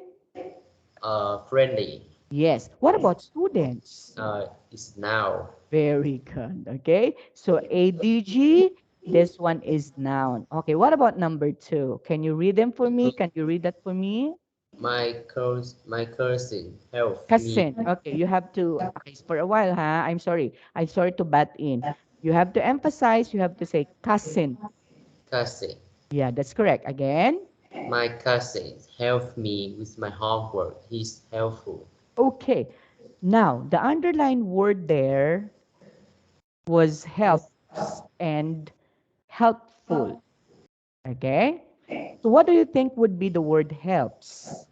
friendly yes. What about students? is now. Very good. Okay. So ADG, this one is noun. Okay. What about number two? Can you read them for me? Can you read that for me? My cousin helped me. Cousin. Okay. You have to, okay, for a while, huh? I'm sorry. I'm sorry to butt in. You have to emphasize, you have to say cousin. Cousin. Yeah, that's correct. Again. My cousin helped me with my homework. He's helpful. Okay. Now, the underlined word there was helps and helpful. Okay. So what do you think would be the word helps?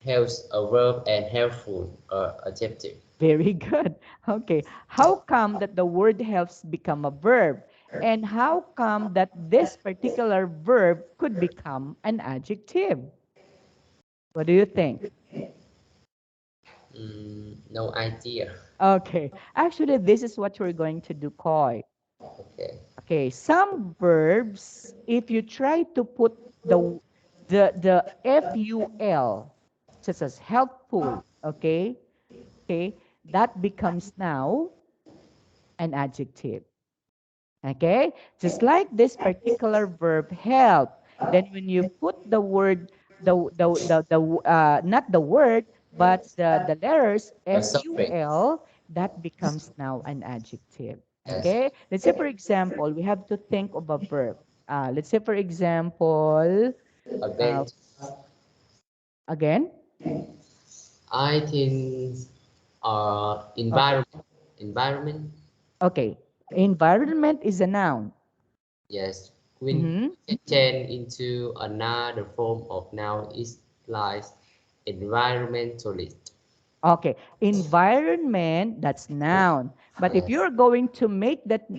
Helps a verb and helpful adjective. Very good. Okay. How come that the word helps become a verb? And how come that this particular verb could become an adjective? What do you think? No idea. Okay. Actually, this is what we're going to do, Koi. Okay. Okay. Some verbs, if you try to put the FUL, such as helpful, okay? Okay, that becomes now an adjective. Okay, just like this particular verb help. Then when you put the word, not the word, but the letters Suffering. FUL, that becomes now an adjective. Yes. Okay, let's say for example, we have to think of a verb. Let's say for example, uh, Event. again. I think Okay, environment. okay. Environment is a noun. Yes. When Mhm. change into another form of noun is like environmentalist. Okay, environment, that's noun. But if Yes. you're going to make that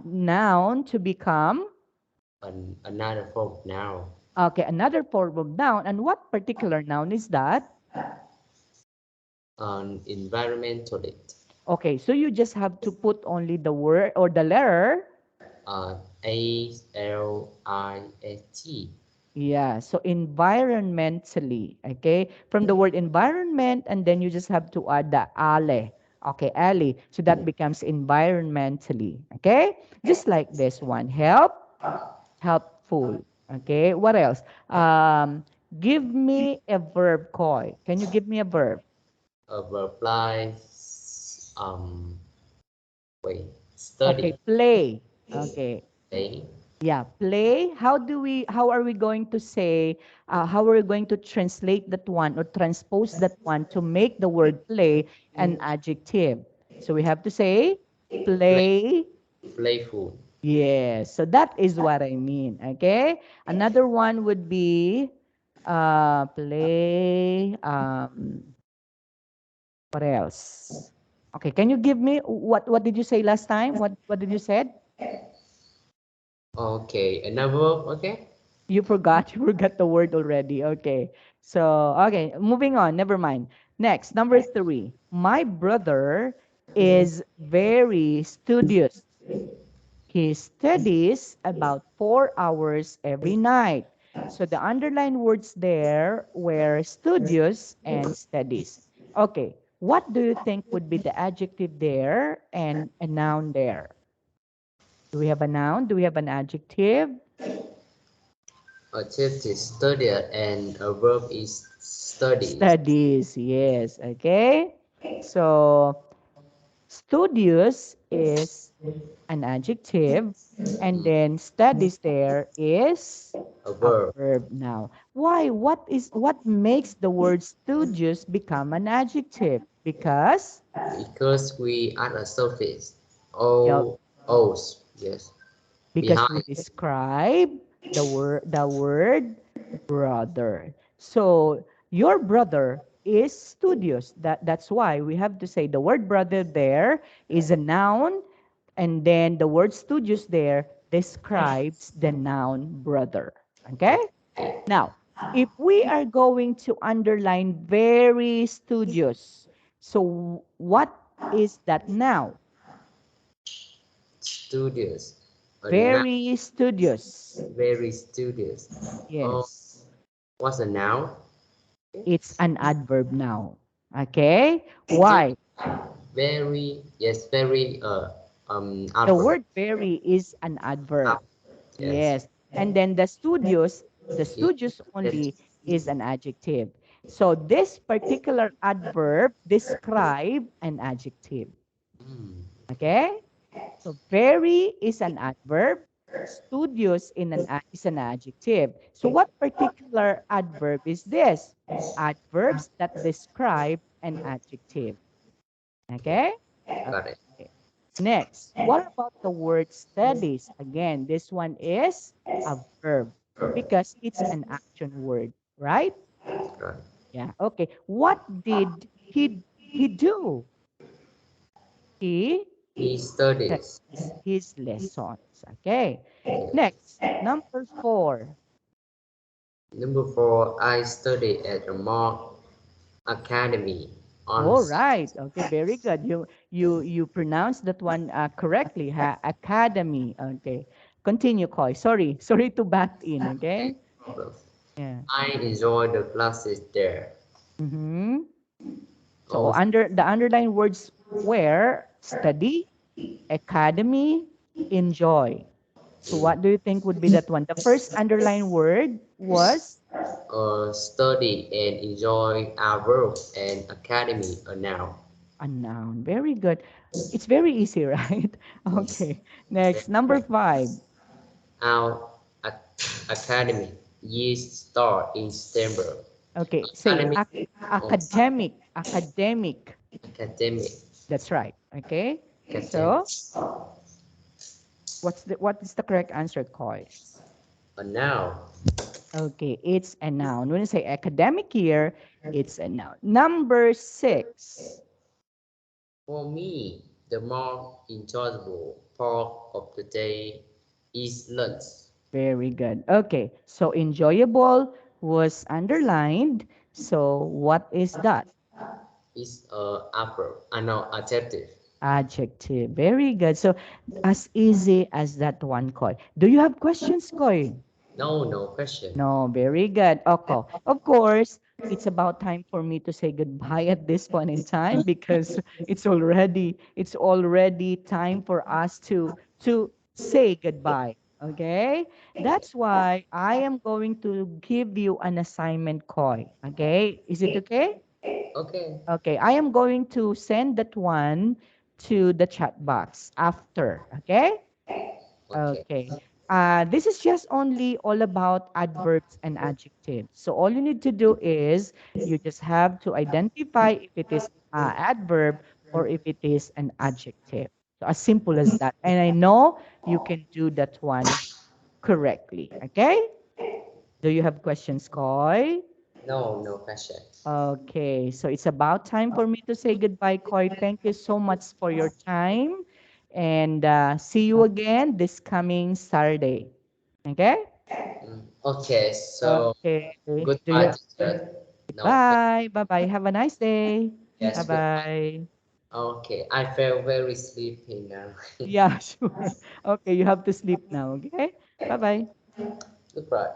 noun to become, Another form now. okay, another form of noun, and what particular noun is that? Environmentalist. Okay, so you just have to put only the word or the letter. ALIST. Yeah, so environmentally, okay? From the word environment, and then you just have to add the ale. Okay, ale. So that becomes environmentally, okay? Just like this one. Helpful. Okay, what else? Give me a verb, Koi. Can you give me a verb? Applies. Wait. Okay, Study. play. Okay. Play. Yeah, play. How are we going to say, how are we going to translate that one or transpose that one to make the word play an adjective? So we have to say Play. play. Playful. Yes. So that is what I mean. Okay. Another one would be play. What else? Okay. Can you give me what did you say last time? What did you said? Okay. Another verb. Okay. You forgot. You forgot the word already. Okay. So, okay, moving on. Never mind. Next, number three. My brother is very studious. He studies about 4 hours every night. So the underlined words there were studious and studies. Okay. What do you think would be the adjective there and a noun there? Do we have a noun? Do we have an adjective? Adjective is study and a verb is studies. Studies, yes. Okay. So, studious is an adjective, and Mm, then studies there is a a verb. verb now. Why? What makes the word studious become an adjective? Because Because we add a suffix. yeah, O's. Yes. because we Behind. describe the word brother. So your brother is studious. That's why we have to say the word brother there is a noun, and then the word studious there describes the noun brother. Okay? Now, if we are going to underline very studious, so what is that now? Studious. A noun. Very studious. Very studious. Oh, Yes. what's a noun? It's an adverb now. Okay? So Why? very, yes, very The adverb. word very is an adverb. Adverb. Yes. Yes. And then the It, studious it, only is an adjective. So this particular adverb describe an adjective. mm, Okay? So very is an adverb. Studious is an adjective. So what particular adverb is this? Adverbs that describe an adjective. okay, Okay? got it. Okay. Next, what about the word studies? Again, this one is a verb because it's an action word, right? Right. Yeah. Okay. What did he do? He He studies. studies his lessons. Okay. Yes. Next, number four. Number four, I study at the Mark Academy on All right. Okay, very good. You pronounced that one correctly. Academy. Okay. Continue, Koi. Sorry. Sorry to butt in, okay? problem. Yeah. I enjoy the classes there. Mm-hmm. So Also, under the underlined words were study, academy, enjoy. So what do you think would be that one? The first underlined word was study and enjoy our verb and academy a noun. a noun. Very good. It's very easy, right? Yes. Okay. Next, number five. Our academy years start in September. Okay, say Academy of academic. Academic. academic That's right. Okay. academic So what is the correct answer, Koi? a noun. Okay, it's a noun. When you say academic year, it's a noun. Number six. For me, the more enjoyable part of the day is lunch. Very good. Okay, so enjoyable was underlined. So what is that? Is a adverb, no adjective. Adjective. Very good. So as easy as that one, Koi. Do you have questions, Koi? No, no question. No, very good. Okay. Of course, it's about time for me to say goodbye at this point in time because it's already time for us to say goodbye. Okay? That's why I am going to give you an assignment, Koi. Okay? Is it okay? Okay, Okay, I am going to send that one to the chat box after. Okay? okay, Okay. This is just only all about adverbs and adjectives. So all you need to do is you just have to identify if it is adverb or if it is an adjective. So as simple as that. And I know you can do that one correctly. Okay? Do you have questions, Koi? no, no question. Okay, so it's about time for me to say goodbye, Koi. Thank you so much for your time. And see you again this coming Saturday. Okay? Okay, so Okay. Do goodbye, you teacher. No, bye? Bye bye. Have a nice day. Bye yes, goodbye. bye. Okay, I feel very sleepy now. Yeah, sure. Okay, you have to sleep now. Okay? Bye bye. Goodbye.